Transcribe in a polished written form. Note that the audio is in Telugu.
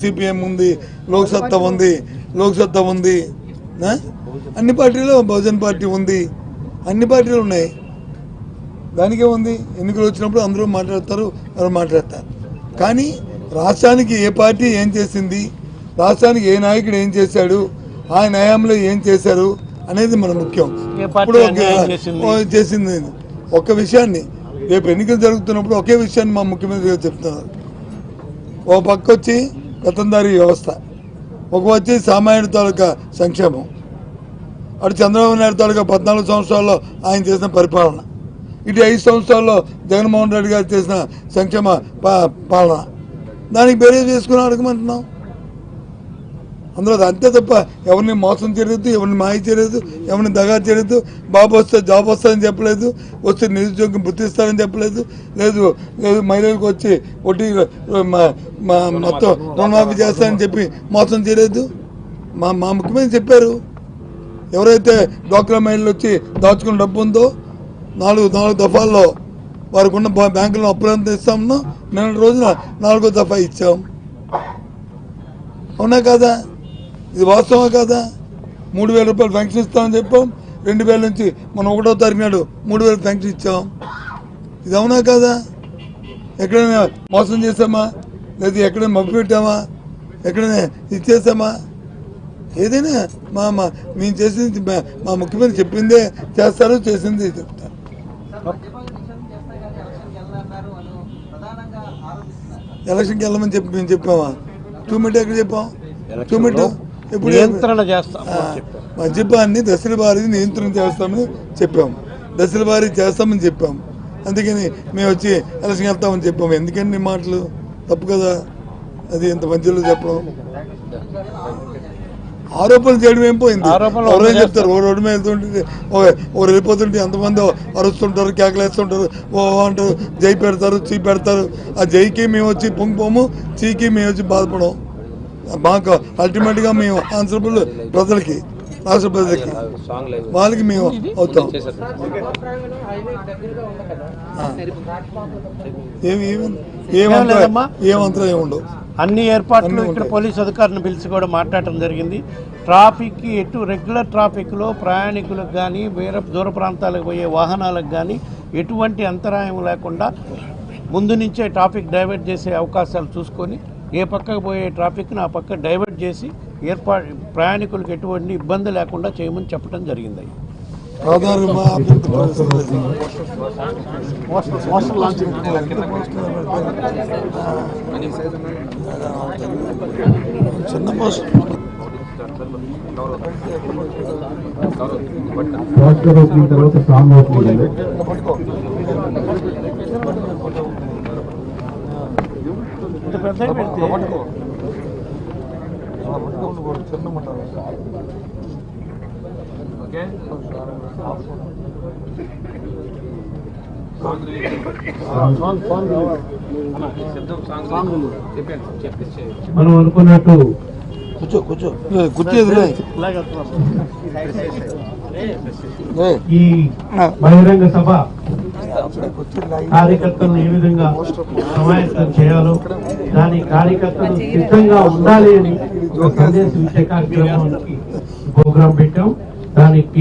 సిపిఎం ఉంది, లోక్సత్తా ఉంది, అన్ని పార్టీలు, బహుజన్ పార్టీ ఉంది, అన్ని పార్టీలు ఉన్నాయి. దానికే ఉంది. ఎన్నికలు వచ్చినప్పుడు అందరూ మాట్లాడతారు, ఎవరు మాట్లాడతారు. కానీ రాష్ట్రానికి ఏ పార్టీ ఏం చేసింది, రాష్ట్రానికి ఏ నాయకుడు ఏం చేశాడు, ఆ న్యాయంలో ఏం చేశారు అనేది మన ముఖ్యం. ఇప్పుడు చేసింది ఒక్క విషయాన్ని, రేపు ఎన్నికలు జరుగుతున్నప్పుడు ఒకే విషయాన్ని మా ముఖ్యమంత్రి గారు చెప్తున్నారు. ఓ పక్క వచ్చి గతందారీ వ్యవస్థ, ఒక వచ్చి సామాన్యుడి తాలూకా సంక్షేమం, అటు చంద్రబాబు నాయుడు తాలూకా 14 సంవత్సరాల్లో ఆయన చేసిన పరిపాలన, ఇటు 5 సంవత్సరాల్లో జగన్మోహన్ రెడ్డి గారు చేసిన సంక్షేమ పాలన, దానికి బేరేజ్ చేసుకుని అడగమంటున్నాం. అందులో అంతే తప్ప ఎవరిని మోసం చేయలేదు, ఎవరిని మాయ చేయలేదు, ఎవరిని దగా చేయలేదు. బాబు వస్తే జాబ్ వస్తుందని చెప్పలేదు, వస్తే నిరుద్యోగం గుర్తిస్తారని చెప్పలేదు, లేదు మహిళలకు వచ్చి ఒకటి మొత్తం రుణమాఫీ చేస్తారని చెప్పి మోసం చేయలేదు. మా ముఖ్యమంత్రి చెప్పారు, ఎవరైతే డ్వాక్రా మహిళలు వచ్చి దాచుకున్న డబ్బు ఉందో 4 దఫాల్లో వారికి ఉన్న బ్యాంకులో అప్పులంతా ఇస్తామన్నా, నిన్న రోజున 4వ దఫా ఇచ్చాం. అవునా కాదా? ఇది వాస్తవా కాదా? 3,000 రూపాయలు పెన్షన్ ఇస్తామని చెప్పాం, 2,000 నుంచి మనం 1వ తారీఖు నాడు 3,000 పెన్షన్ ఇచ్చాం. ఇది అవునా కాదా? ఎక్కడైనా మోసం చేసామా, లేదా ఎక్కడైనా మబ్బు పెట్టామా, ఎక్కడైనా ఇచ్చేసామా? ఏదైనా మేము చేసింది, మా ముఖ్యమంత్రి చెప్పిందే చేస్తారు, చేసింది చెప్తారు. ఎలక్షన్కి వెళ్ళమని చెప్పి మేము చెప్పామా? 2 మీటర్ ఎక్కడ చెప్పాం? 2 మీటర్ ఇప్పుడు మద్యపాన్ని దశల వారీ నియంత్రణ చేస్తామని చెప్పాము, దశల వారీ చేస్తామని చెప్పాము. అందుకని మేము వచ్చి ఎలక్షన్కి వెళ్తామని చెప్పాము. ఎందుకండి మాటలు తప్పు కదా? అది ఇంత మధ్యలో చెప్పడం, ఆరోపణలు చేయడం ఏం పోయింది? ఎవరైనా చెప్తారు, ఓ రోడ్డు మీద వెళ్తుంటే ఓ వెళ్ళిపోతుంటే ఎంతమంది అరుస్తుంటారు, కేకలేస్తుంటారు, ఓ అంటారు, జై పెడతారు, చీ పెడతారు. ఆ జైకి మేము వచ్చి పొంగిపోము, చీకి మేము వచ్చి బాధపడము. మాకు అల్టిమేట్గా మేము ఆన్సరబుల్ ప్రజలకి, రాష్ట్ర ప్రజలకి, వాళ్ళకి మేము అవుతాం. ఏమంతరం ఏముండవు. అన్ని ఏర్పాట్లు ఇక్కడ పోలీసు అధికారులను పిలిచి కూడా మాట్లాడటం జరిగింది. ట్రాఫిక్కి రెగ్యులర్ ట్రాఫిక్లో ప్రయాణికులకు కానీ, వేరే దూర ప్రాంతాలకు పోయే వాహనాలకు కానీ ఎటువంటి అంతరాయం లేకుండా ముందు నుంచే ట్రాఫిక్ డైవర్ట్ చేసే అవకాశాలు చూసుకొని, ఏ పక్కకు పోయే ట్రాఫిక్ని ఆ పక్క డైవర్ట్ చేసి ప్రయాణికులకు ఎటువంటి ఇబ్బంది లేకుండా చేయమని చెప్పడం జరిగింది. ఇంత పెద్ద పెడితే మనం అనుకున్నట్టు ఈ బహిరంగ సభ కార్యకర్తలను ఏ విధంగా సమాయత్తం చేయాలో, దాని కార్యకర్తలు సిద్ధంగా ఉండాలి అని సందేశం ఇచ్చే కార్యక్రమానికి ప్రోగ్రాం పెట్టాం. దానికి